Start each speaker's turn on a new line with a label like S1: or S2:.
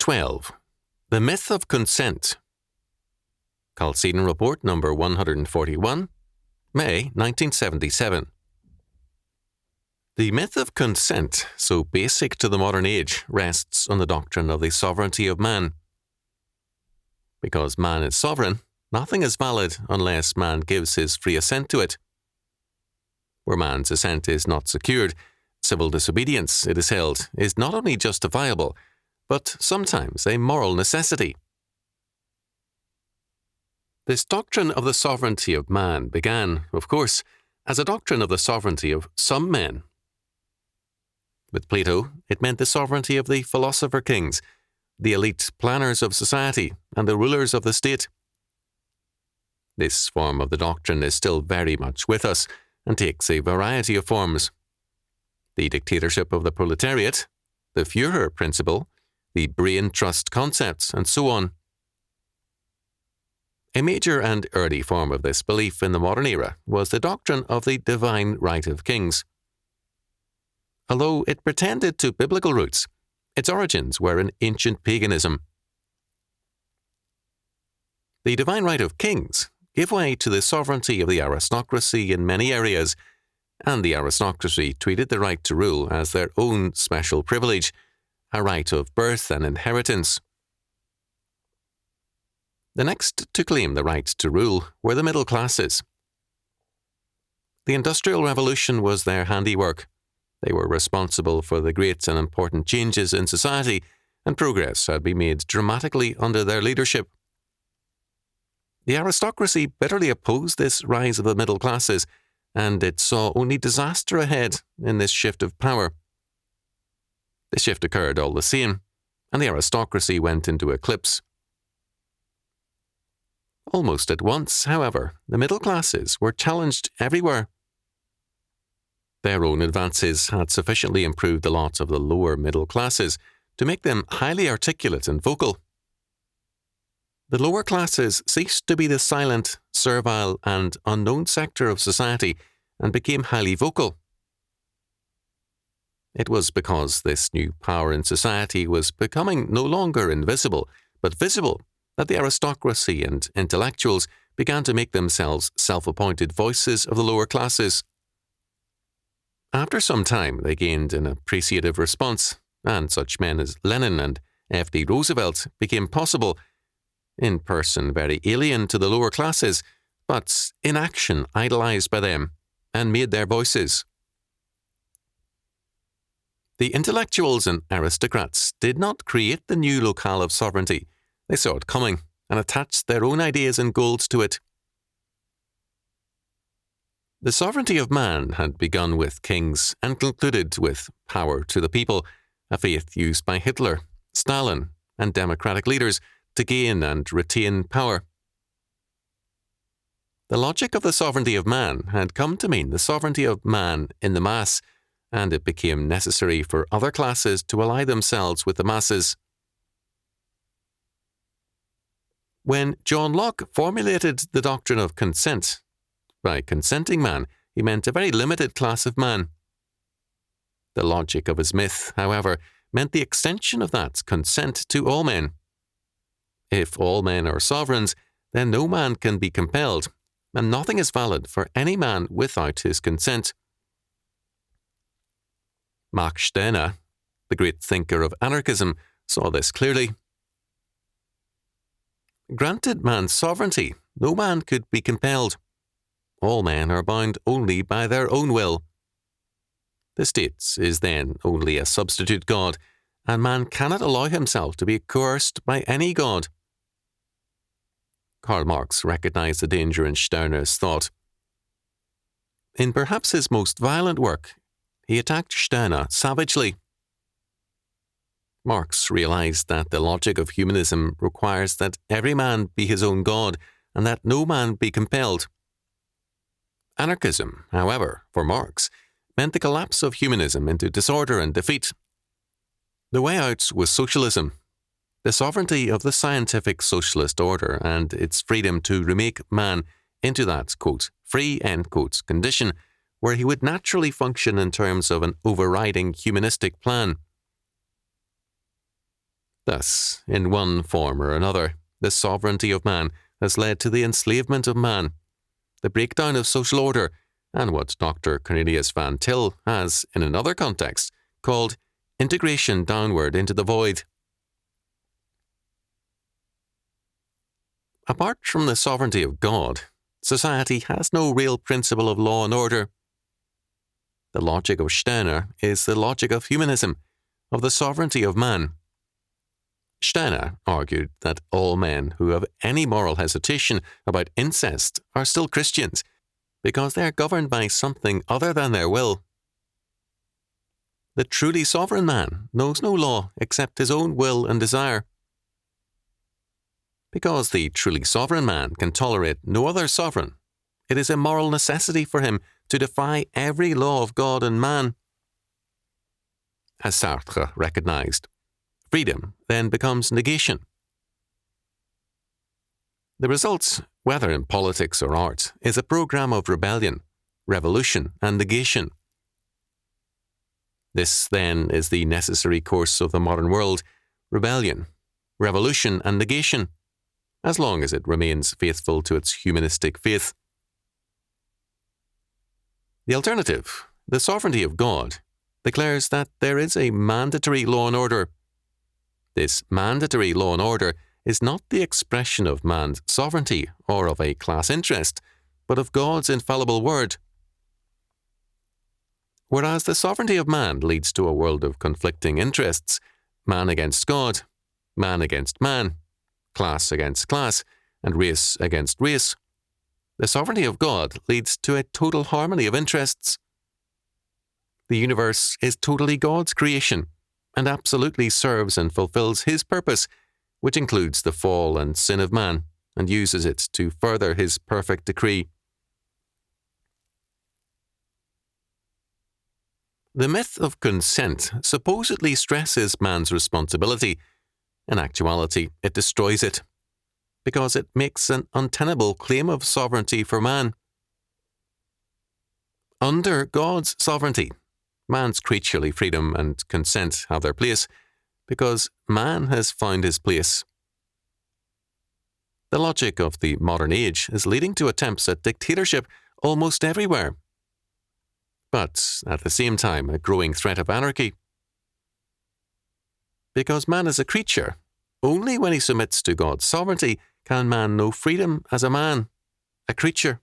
S1: 12. The Myth of Consent. Chalcedon Report number 141, May 1977. The myth of consent, so basic to the modern age, rests on the doctrine of the sovereignty of man. Because man is sovereign, nothing is valid unless man gives his free assent to it. Where man's assent is not secured, civil disobedience, it is held, is not only justifiable, but sometimes a moral necessity. This doctrine of the sovereignty of man began, of course, as a doctrine of the sovereignty of some men. With Plato, it meant the sovereignty of the philosopher kings, the elite planners of society, and the rulers of the state. This form of the doctrine is still very much with us and takes a variety of forms. The dictatorship of the proletariat, the Führer principle, the brain trust concepts, and so on. A major and early form of this belief in the modern era was the doctrine of the divine right of kings. Although it pretended to biblical roots, its origins were in ancient paganism. The divine right of kings gave way to the sovereignty of the aristocracy in many areas, and the aristocracy treated the right to rule as their own special privilege, a right of birth and inheritance. The next to claim the right to rule were the middle classes. The Industrial Revolution was their handiwork. They were responsible for the great and important changes in society, and progress had been made dramatically under their leadership. The aristocracy bitterly opposed this rise of the middle classes, and it saw only disaster ahead in this shift of power. The shift occurred all the same, and the aristocracy went into eclipse. Almost at once, however, the middle classes were challenged everywhere. Their own advances had sufficiently improved the lot of the lower middle classes to make them highly articulate and vocal. The lower classes ceased to be the silent, servile, and unknown sector of society and became highly vocal. It was because this new power in society was becoming no longer invisible, but visible, that the aristocracy and intellectuals began to make themselves self-appointed voices of the lower classes. After some time, they gained an appreciative response, and such men as Lenin and F.D. Roosevelt became possible, in person very alien to the lower classes, but in action idolized by them, and made their voices. The intellectuals and aristocrats did not create the new locale of sovereignty. They saw it coming and attached their own ideas and goals to it. The sovereignty of man had begun with kings and concluded with power to the people, a faith used by Hitler, Stalin, and democratic leaders to gain and retain power. The logic of the sovereignty of man had come to mean the sovereignty of man in the mass, and it became necessary for other classes to ally themselves with the masses. When John Locke formulated the doctrine of consent, by consenting man, he meant a very limited class of man. The logic of his myth, however, meant the extension of that consent to all men. If all men are sovereigns, then no man can be compelled, and nothing is valid for any man without his consent. Max Steiner, the great thinker of anarchism, saw this clearly. Granted man's sovereignty, no man could be compelled. All men are bound only by their own will. The state is then only a substitute god, and man cannot allow himself to be coerced by any god. Karl Marx recognized the danger in Steiner's thought. In perhaps his most violent work, he attacked Steiner savagely. Marx realized that the logic of humanism requires that every man be his own god and that no man be compelled. Anarchism, however, for Marx, meant the collapse of humanism into disorder and defeat. The way out was socialism, the sovereignty of the scientific socialist order and its freedom to remake man into that, quote, free, end quote, condition where he would naturally function in terms of an overriding humanistic plan. Thus, in one form or another, the sovereignty of man has led to the enslavement of man, the breakdown of social order, and what Dr. Cornelius Van Til has, in another context, called integration downward into the void. Apart from the sovereignty of God, society has no real principle of law and order. The logic of Steiner is the logic of humanism, of the sovereignty of man. Steiner argued that all men who have any moral hesitation about incest are still Christians, because they are governed by something other than their will. The truly sovereign man knows no law except his own will and desire. Because the truly sovereign man can tolerate no other sovereign, it is a moral necessity for him to defy every law of God and man. As Sartre recognized, freedom then becomes negation. The result, whether in politics or art, is a program of rebellion, revolution, and negation. This, then, is the necessary course of the modern world: rebellion, revolution, and negation, as long as it remains faithful to its humanistic faith. The alternative, the sovereignty of God, declares that there is a mandatory law and order. This mandatory law and order is not the expression of man's sovereignty or of a class interest, but of God's infallible word. Whereas the sovereignty of man leads to a world of conflicting interests, man against God, man against man, class against class, and race against race, the sovereignty of God leads to a total harmony of interests. The universe is totally God's creation, and absolutely serves and fulfills His purpose, which includes the fall and sin of man, and uses it to further His perfect decree. The myth of consent supposedly stresses man's responsibility. In actuality, it destroys it, because it makes an untenable claim of sovereignty for man. Under God's sovereignty, man's creaturely freedom and consent have their place, because man has found his place. The logic of the modern age is leading to attempts at dictatorship almost everywhere, but at the same time a growing threat of anarchy. Because man is a creature, only when he submits to God's sovereignty can man know freedom as a man, a creature.